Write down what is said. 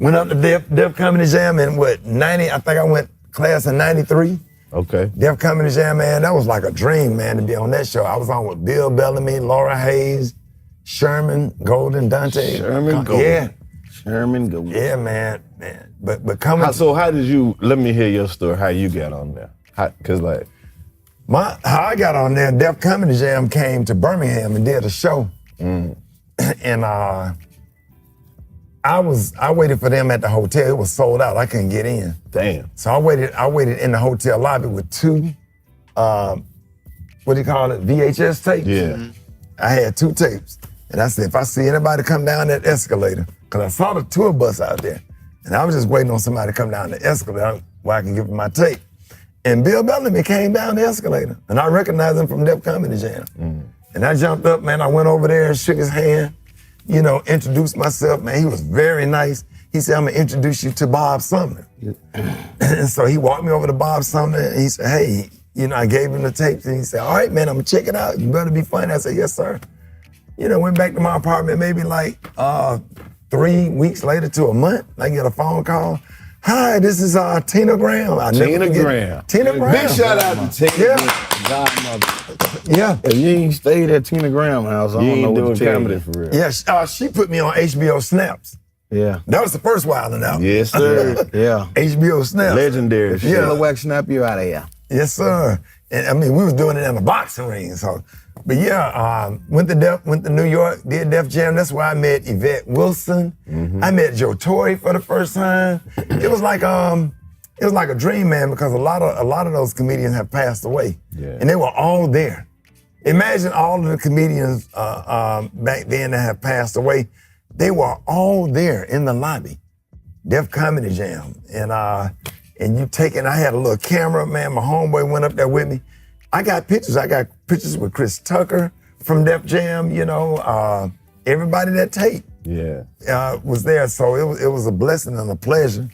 Went up to Def Comedy Jam in what, 90, I think I went class in 93. Okay. Def Comedy Jam, man, that was like a dream, man, to be on that show. I was on with Bill Bellamy, Laura Hayes, Sherman Golden, Dante. Sherman Golden. Yeah. Sherman Golden. Yeah, man. But coming. So how did you, let me hear your story, how you got on there. Cause like. How I got on there, Def Comedy Jam came to Birmingham and did a show. And I waited for them at the hotel. It was sold out. I couldn't get in. Damn. So I waited in the hotel lobby with two, what do you call it, VHS tapes? Yeah. I had 2 tapes. And I said, if I see anybody come down that escalator, because I saw the tour bus out there, and I was just waiting on somebody to come down the escalator where I can give them my tape. And Bill Bellamy came down the escalator, and I recognized him from Def Comedy Jam. And I jumped up, man, I went over there and shook his hand, you know, introduced myself, man. He was very nice. He said, I'm gonna introduce you to Bob Sumner. And so he walked me over to Bob Sumner, and he said, hey, you know, I gave him the tapes, and he said, all right, man, I'm gonna check it out. You better be funny. I said, yes, sir. You know, went back to my apartment maybe like 3 weeks later to a month. I get a phone call. Hi, this is Tina Graham. Tina Graham. Tina Graham. Big shout out to Tina. Godmother. Yeah. If you ain't stayed at Tina Graham house, I don't know what to tell comedy you. for real. Yeah, she put me on HBO Snaps. Yeah. That was the first Wild 'N Out. Yes, sir. Yeah. HBO Snaps. Legendary. Yeah. The wax snap you out of here. Yes, sir. And I mean, we was doing it in a boxing ring. So, but yeah, went to New York, did Def Jam. That's where I met Yvette Wilson. I met Joe Torre for the first time. It was like a dream, man, because a lot of those comedians have passed away, and they were all there. Imagine all of the comedians back then that have passed away. They were all there in the lobby, Def Comedy Jam, and you taking. I had a little camera, man. My homeboy went up there with me. I got pictures. I got pictures with Chris Tucker from Def Jam. You know, everybody that taped was there. So it was a blessing and a pleasure